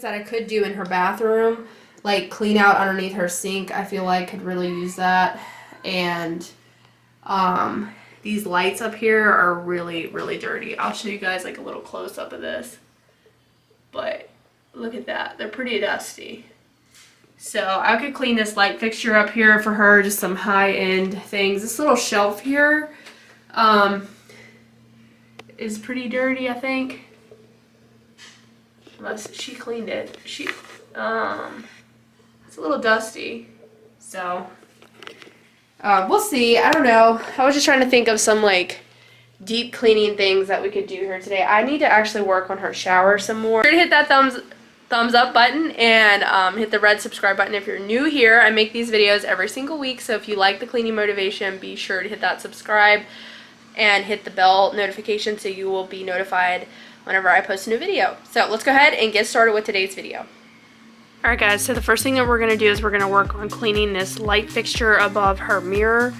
That I could do in her bathroom, like clean out underneath her sink. I feel like could really use that. And these lights up here are really dirty. I'll show you guys like a little close-up of this, but look at that, they're pretty dusty. So I could clean this light fixture up here for her, just some high-end things. This little shelf here is pretty dirty, I think. Unless she cleaned it. It's a little dusty. So we'll see. I don't know. I was just trying to think of some like deep cleaning things that we could do here today. I need to actually work on her shower some more. Be sure to hit that thumbs up button and hit the red subscribe button if you're new here. I make these videos every single week, so if you like the cleaning motivation, be sure to hit that subscribe and hit the bell notification so you will be notified whenever I post a new video. So let's go ahead and get started with today's video. Alright guys, so the first thing that we're going to do is we're going to work on cleaning this light fixture above her mirror.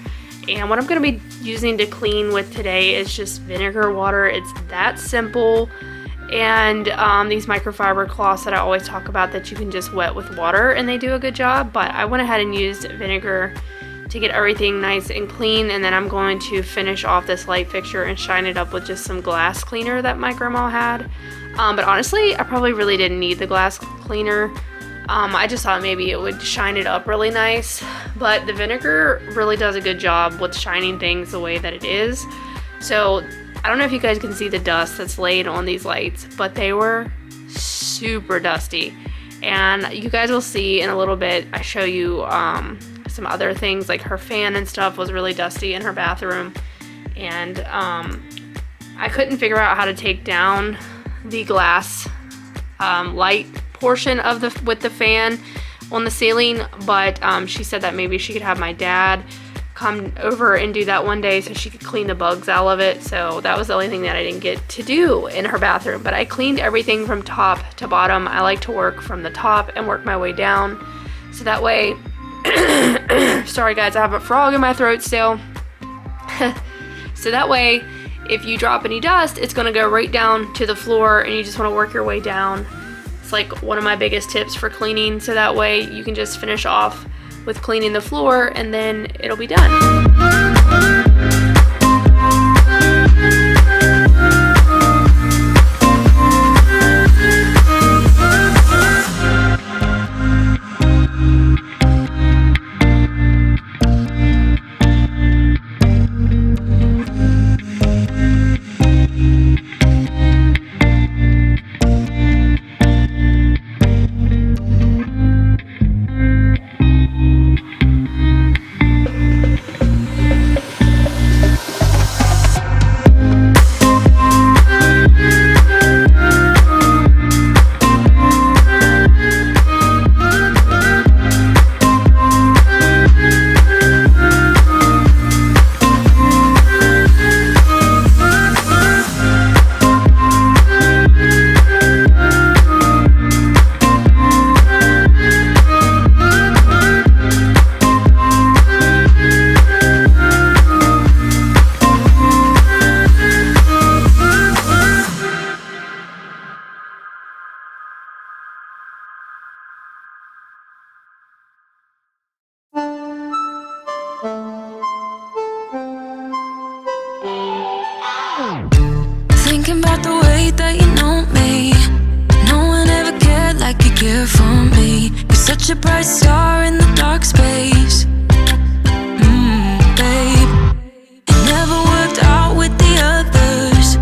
And what I'm going to be using to clean with today is just vinegar water. It's that simple. And these microfiber cloths that I always talk about that you can just wet with water and they do a good job. But I went ahead and used vinegar to get everything nice and clean, and then I'm going to finish off this light fixture and shine it up with just some glass cleaner that my grandma had. But honestly, I probably really didn't need the glass cleaner. I just thought maybe it would shine it up really nice, but the vinegar really does a good job with shining things the way that it is. So I don't know if you guys can see the dust that's laid on these lights, but they were super dusty. And you guys will see in a little bit, I show you some other things, like her fan and stuff was really dusty in her bathroom. And I couldn't figure out how to take down the glass light portion of with the fan on the ceiling, but she said that maybe she could have my dad come over and do that one day so she could clean the bugs out of it. So that was the only thing that I didn't get to do in her bathroom, but I cleaned everything from top to bottom. I like to work from the top and work my way down, so that way sorry guys, I have a frog in my throat still. So that way if you drop any dust, it's going to go right down to the floor, and you just want to work your way down. It's like one of my biggest tips for cleaning, so that way you can just finish off with cleaning the floor and then it'll be done. Thinking about the way that you know me. No one ever cared like you care for me. You're such a bright star in the dark space. Babe, it never worked out with the others.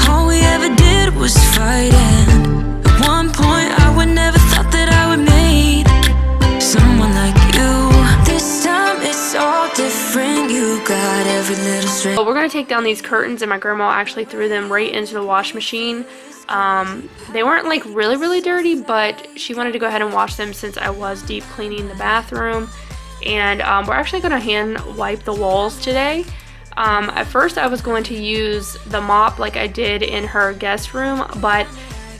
All we ever did was fight, and at one point I would never thought that I would meet someone like you. This time it's all different. You got every little string. What we're to take down these curtains, and my grandma actually threw them right into the wash machine. They weren't like really dirty, but she wanted to go ahead and wash them since I was deep cleaning the bathroom. And we're actually going to hand wipe the walls today. At first I was going to use the mop like I did in her guest room, but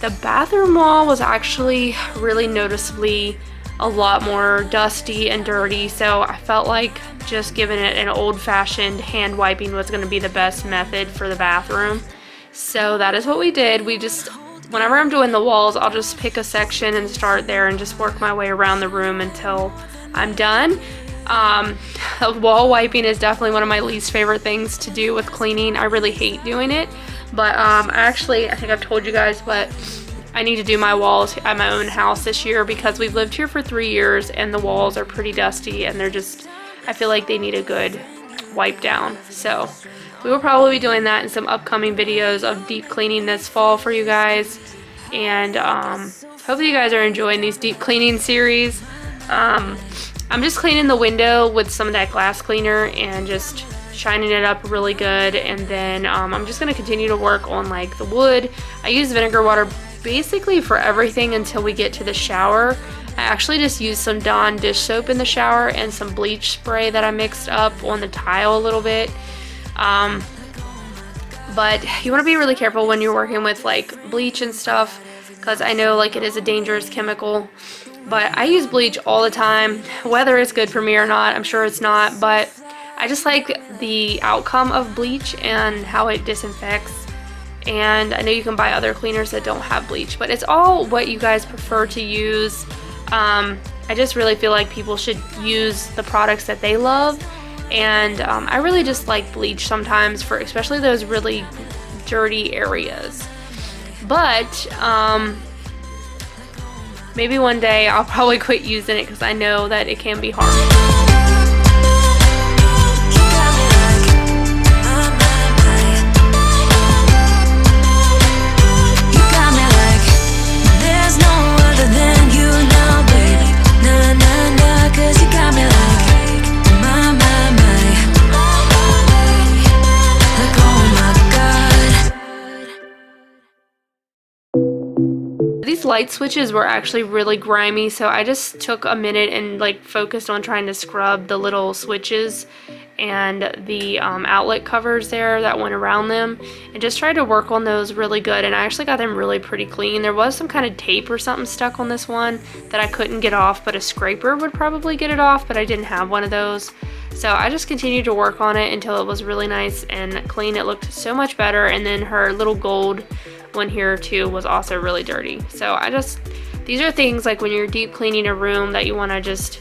the bathroom wall was actually really noticeably a lot more dusty and dirty, so I felt like just giving it an old-fashioned hand wiping was going to be the best method for the bathroom. So that is what we did. We just, whenever I'm doing the walls, I'll just pick a section and start there and just work my way around the room until I'm done. Wall wiping is definitely one of my least favorite things to do with cleaning. I really hate doing it, but I think I've told you guys, but I need to do my walls at my own house this year because we've lived here for 3 years and the walls are pretty dusty and they're just, I feel like they need a good wipe down. So we will probably be doing that in some upcoming videos of deep cleaning this fall for you guys. And hopefully you guys are enjoying these deep cleaning series. I'm just cleaning the window with some of that glass cleaner and just shining it up really good. And then I'm just going to continue to work on like the wood. I use vinegar water basically for everything until we get to the shower. I actually just used some Dawn dish soap in the shower and some bleach spray that I mixed up on the tile a little bit. But you want to be really careful when you're working with like bleach and stuff, because I know like it is a dangerous chemical. But I use bleach all the time, whether it's good for me or not. I'm sure it's not, but I just like the outcome of bleach and how it disinfects. And I know you can buy other cleaners that don't have bleach, but it's all what you guys prefer to use. I just really feel like people should use the products that they love. And I really just like bleach sometimes for especially those really dirty areas. But maybe one day I'll probably quit using it because I know that it can be harmful. These light switches were actually really grimy, so I just took a minute and like focused on trying to scrub the little switches and the outlet covers there that went around them, and just tried to work on those really good. And I actually got them really pretty clean. There was some kind of tape or something stuck on this one that I couldn't get off, but a scraper would probably get it off, but I didn't have one of those. So I just continued to work on it until it was really nice and clean. It looked so much better. And then her little gold one here too was also really dirty. So these are things like when you're deep cleaning a room that you want to just,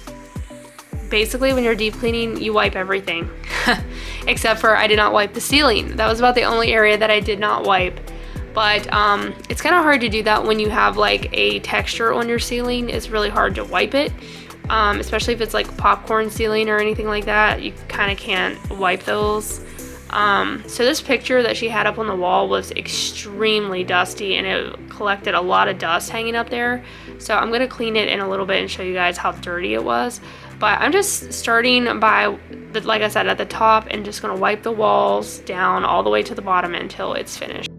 basically when you're deep cleaning, you wipe everything. Except for I did not wipe the ceiling. That was about the only area that I did not wipe. But it's kind of hard to do that when you have like a texture on your ceiling. It's really hard to wipe it. Especially if it's like popcorn ceiling or anything like that. You kind of can't wipe those. So this picture that she had up on the wall was extremely dusty and it collected a lot of dust hanging up there. So I'm going to clean it in a little bit and show you guys how dirty it was. But I'm just starting by, like I said, at the top and just going to wipe the walls down all the way to the bottom until it's finished.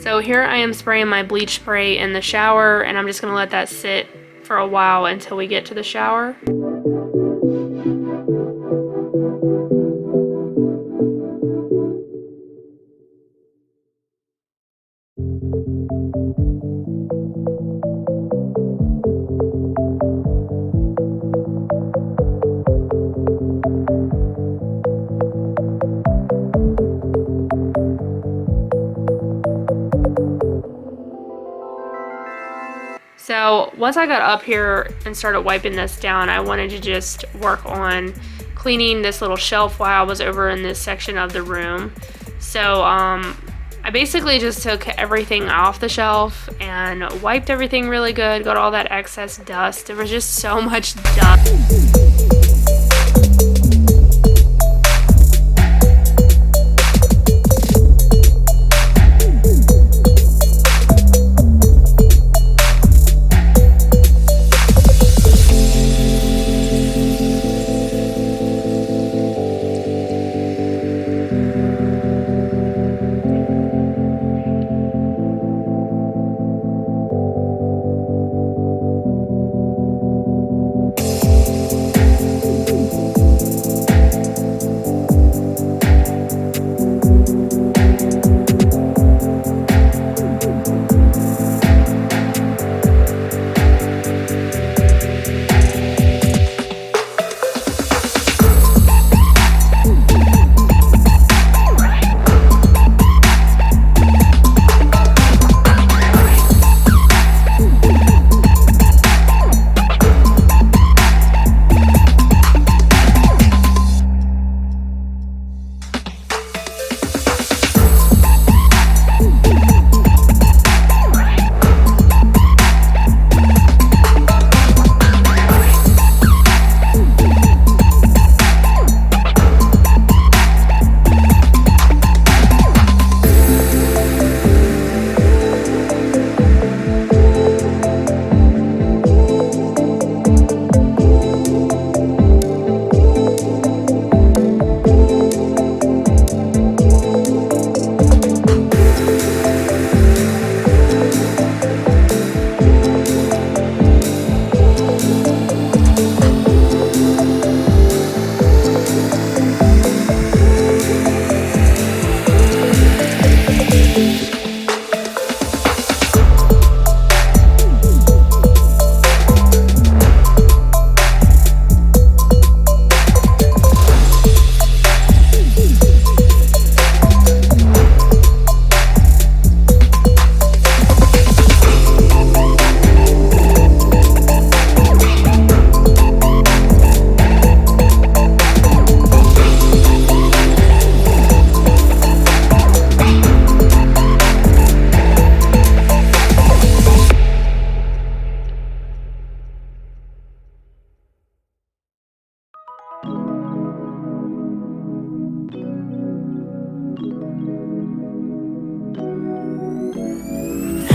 So here I am spraying my bleach spray in the shower, and I'm just going to let that sit for a while until we get to the shower. So once I got up here and started wiping this down, I wanted to just work on cleaning this little shelf while I was over in this section of the room. So I basically just took everything off the shelf and wiped everything really good, got all that excess dust. There was just so much dust.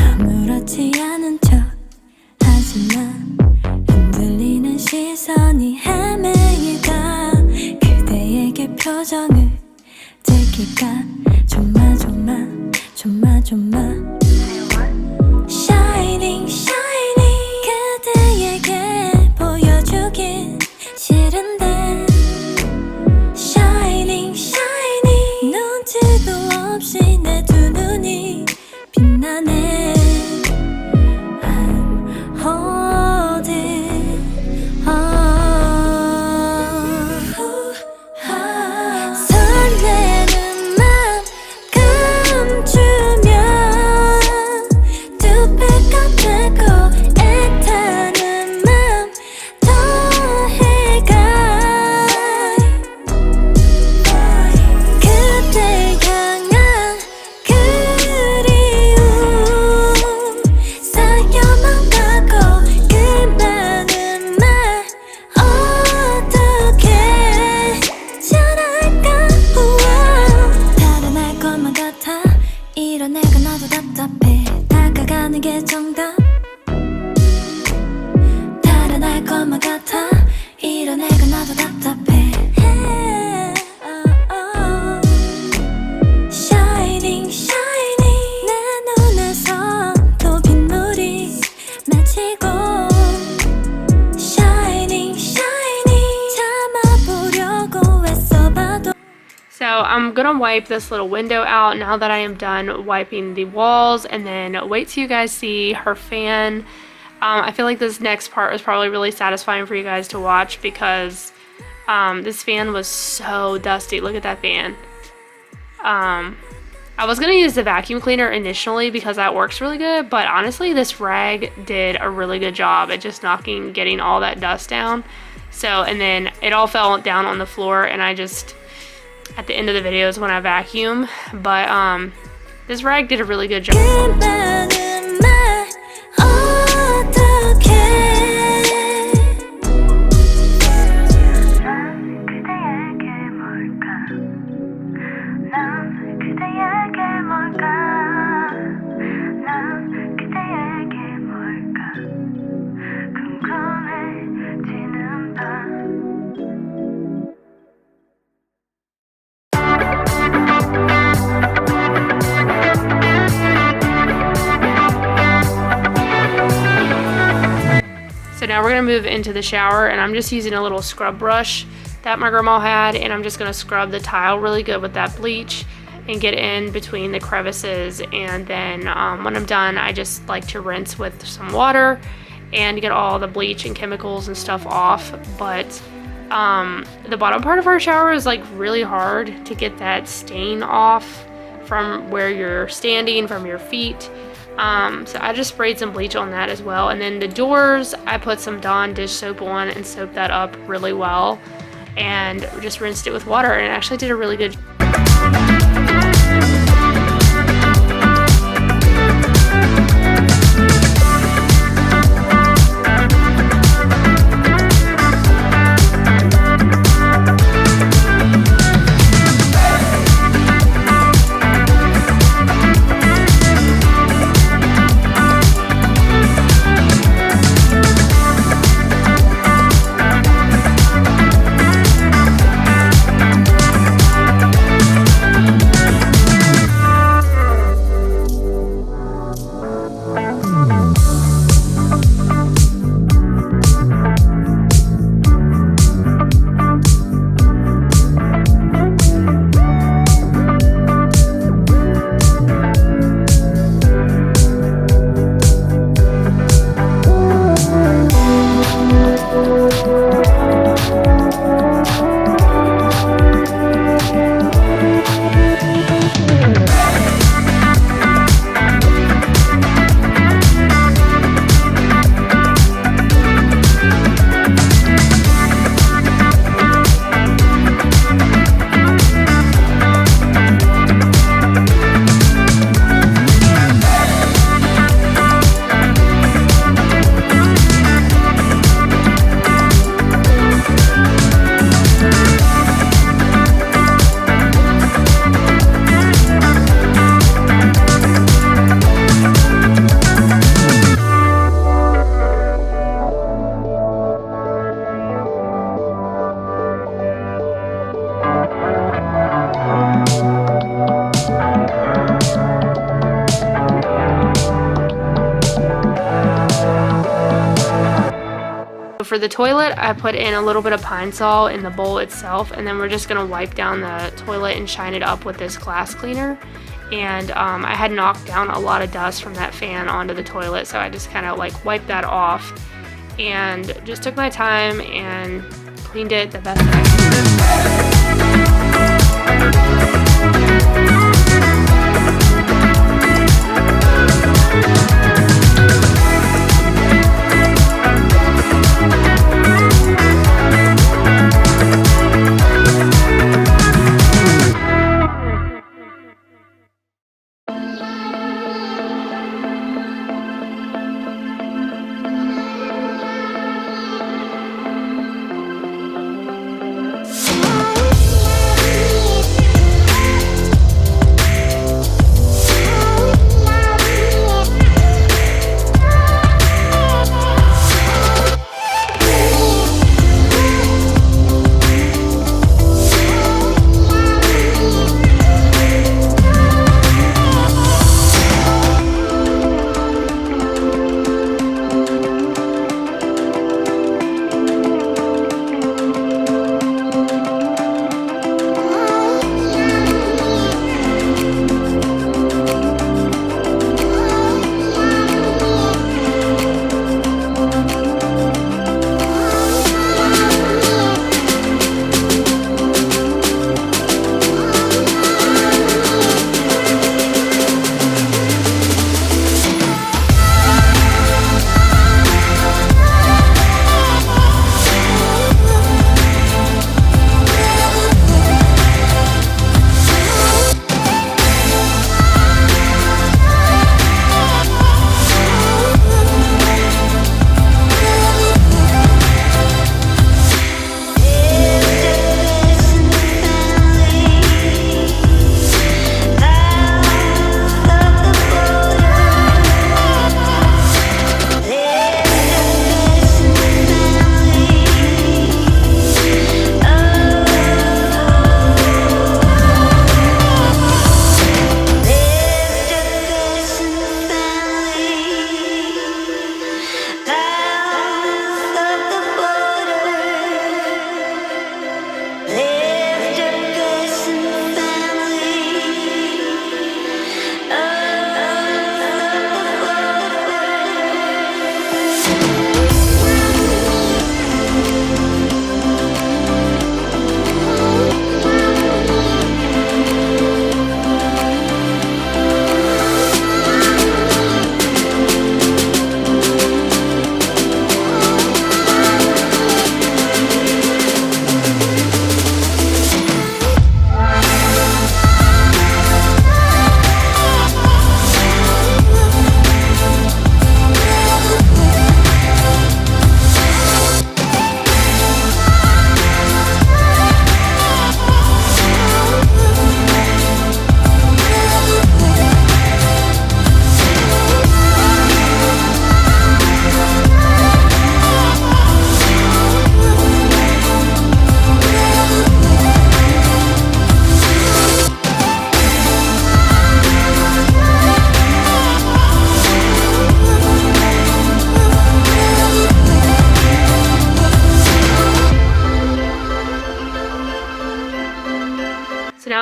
아무렇지 않은 척 하지만 흔들리는 시선이 헤매이다 그대에게 표정을 들킬까 조마조마 Shining shining 그대에게 보여주긴 싫은데 Shining shining 눈치도 없이 내 두 눈이 빛나네 I'm holding on 설레는 맘 감추면 두 배가 되고 애타는 맘 더해가 그대 향한 그리움 쌓여만 가고 그 많은 말 어떻게 잘할까 달아날 것만 같아 이런 내가 나도 답답해 다가가는 게 정답 달아날 것만 같아 이런 내가 나도 답답해 Shining shining 내 눈에서 또 빗물이 맺히고 Shining shining 참아보려고 애써봐도 So I'm gonna wipe this little window out now that I am done wiping the walls, and then wait till you guys see her fan. I feel like this next part was probably really satisfying for you guys to watch because this fan was so dusty. Look at that fan. I was going to use the vacuum cleaner initially because that works really good, but honestly this rag did a really good job at just getting all that dust down. So, and then it all fell down on the floor, and I just, at the end of the video is when I vacuum, but this rag did a really good job. So now we're gonna move into the shower, and I'm just using a little scrub brush that my grandma had, and I'm just gonna scrub the tile really good with that bleach and get in between the crevices. And then when I'm done, I just like to rinse with some water and get all the bleach and chemicals and stuff off. But the bottom part of our shower is like really hard to get that stain off from where you're standing, from your feet. So I just sprayed some bleach on that as well. And then the doors, I put some Dawn dish soap on and soaked that up really well, and just rinsed it with water, and it actually did a really good job. For the toilet, I put in a little bit of Pine Sol in the bowl itself, and then we're just gonna wipe down the toilet and shine it up with this glass cleaner. And I had knocked down a lot of dust from that fan onto the toilet, so I just kind of like wiped that off and just took my time and cleaned it the best I could.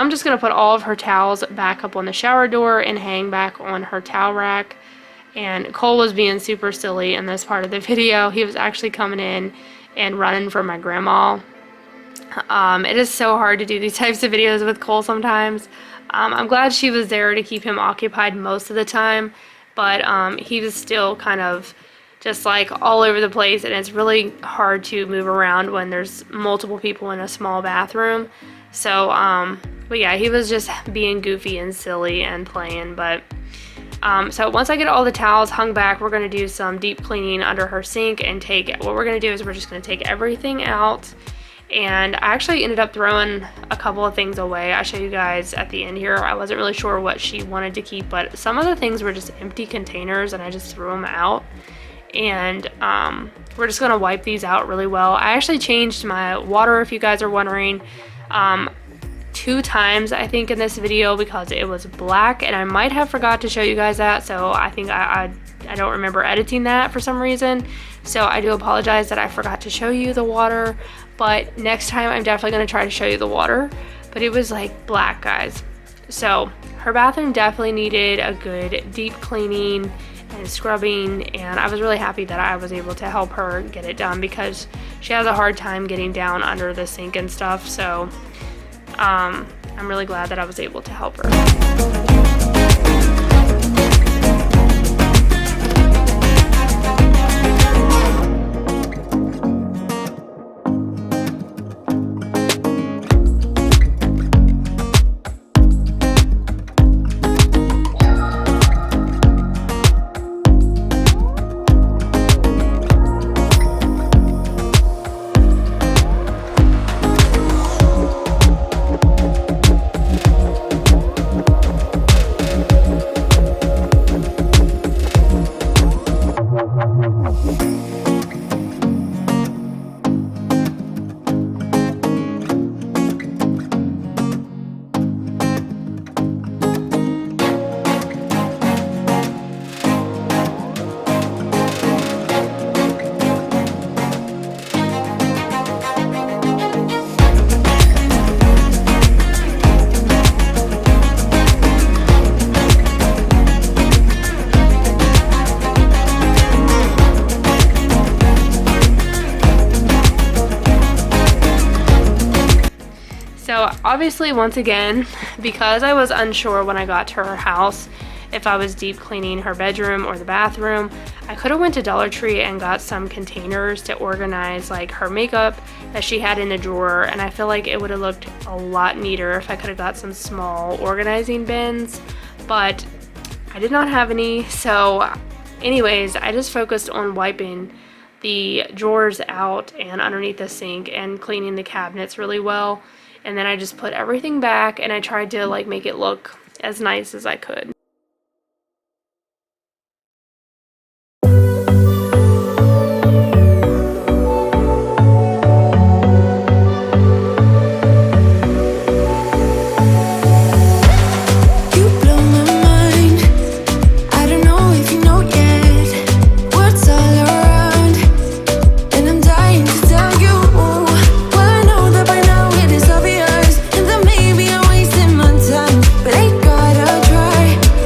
I'm just going to put all of her towels back up on the shower door and hang back on her towel rack. And Cole was being super silly in this part of the video. He was actually coming in and running for my grandma. It is so hard to do these types of videos with Cole sometimes. I'm glad she was there to keep him occupied most of the time, but he was still kind of just like all over the place, and it's really hard to move around when there's multiple people in a small bathroom. So, but yeah, he was just being goofy and silly and playing, but so once I get all the towels hung back, we're going to do some deep cleaning under her sink and what we're going to do is we're just going to take everything out. And I actually ended up throwing a couple of things away. I'll show you guys at the end here. I wasn't really sure what she wanted to keep, but some of the things were just empty containers and I just threw them out. And we're just going to wipe these out really well. I actually changed my water, if you guys are wondering, 2 times I think in this video because it was black, and I might have forgot to show you guys that, so I think I don't remember editing that for some reason. So I do apologize that I forgot to show you the water, but next time I'm definitely going to try to show you the water. But it was like black, guys. So her bathroom definitely needed a good deep cleaning and scrubbing, and I was really happy that I was able to help her get it done because she has a hard time getting down under the sink and stuff. So I'm really glad that I was able to help her. So obviously, once again, because I was unsure when I got to her house if I was deep cleaning her bedroom or the bathroom, I could have went to Dollar Tree and got some containers to organize like her makeup that she had in a drawer, and I feel like it would have looked a lot neater if I could have got some small organizing bins, but I did not have any. So anyways, I just focused on wiping the drawers out and underneath the sink and cleaning the cabinets really well. And then I just put everything back and I tried to like make it look as nice as I could. But I gotta try.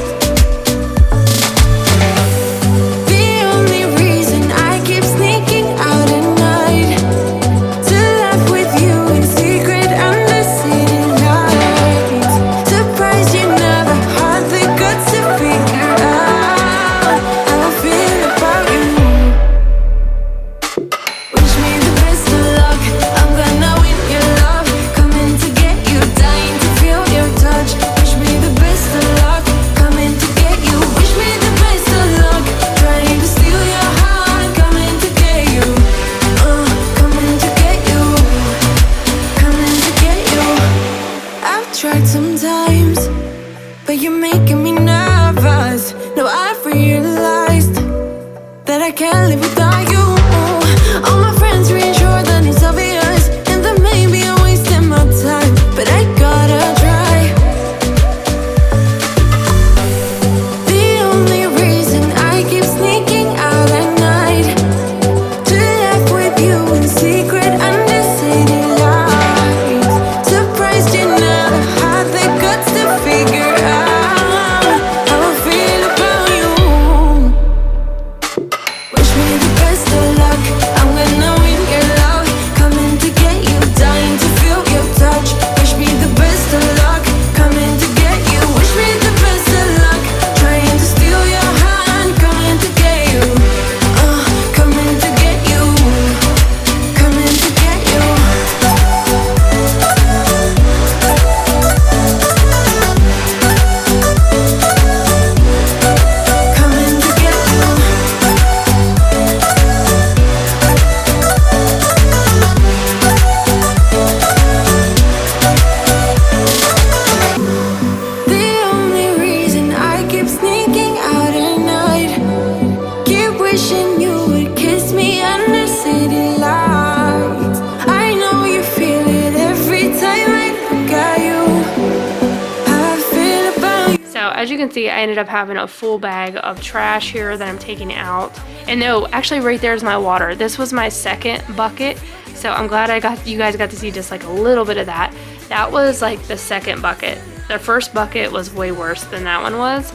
you can see, I ended up having a full bag of trash here that I'm taking out. And no, actually right there is my water. This was my second bucket. So I'm glad you guys got to see just like a little bit of that. That was like the second bucket. The first bucket was way worse than that one was.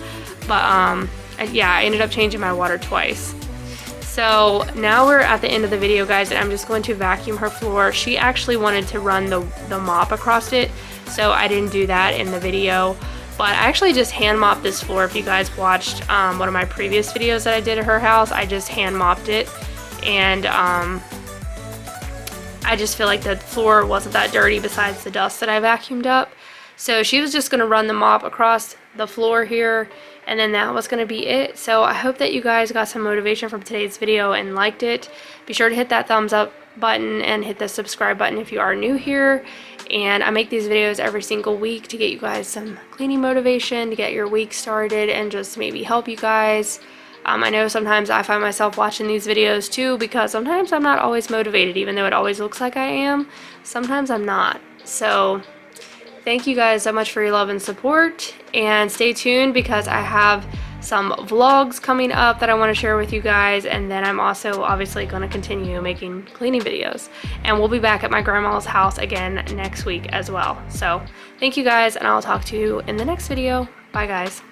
But yeah, I ended up changing my water twice. So now we're at the end of the video, guys, and I'm just going to vacuum her floor. She actually wanted to run the mop across it, so I didn't do that in the video. But I actually just hand mopped this floor. If you guys watched one of my previous videos that I did at her house, I just hand mopped it. And I just feel like the floor wasn't that dirty besides the dust that I vacuumed up. So she was just going to run the mop across the floor here, and then that was going to be it. So I hope that you guys got some motivation from today's video and liked it. Be sure to hit that thumbs up button and hit the subscribe button if you are new here. And I make these videos every single week to get you guys some cleaning motivation, to get your week started, and just maybe help you guys. I know sometimes I find myself watching these videos too, because sometimes I'm not always motivated, even though it always looks like I am. Sometimes I'm not. So thank you guys so much for your love and support, and stay tuned because I have some vlogs coming up that I want to share with you guys, and then I'm also obviously going to continue making cleaning videos, and we'll be back at my grandma's house again next week as well. So thank you guys, and I'll talk to you in the next video. Bye guys.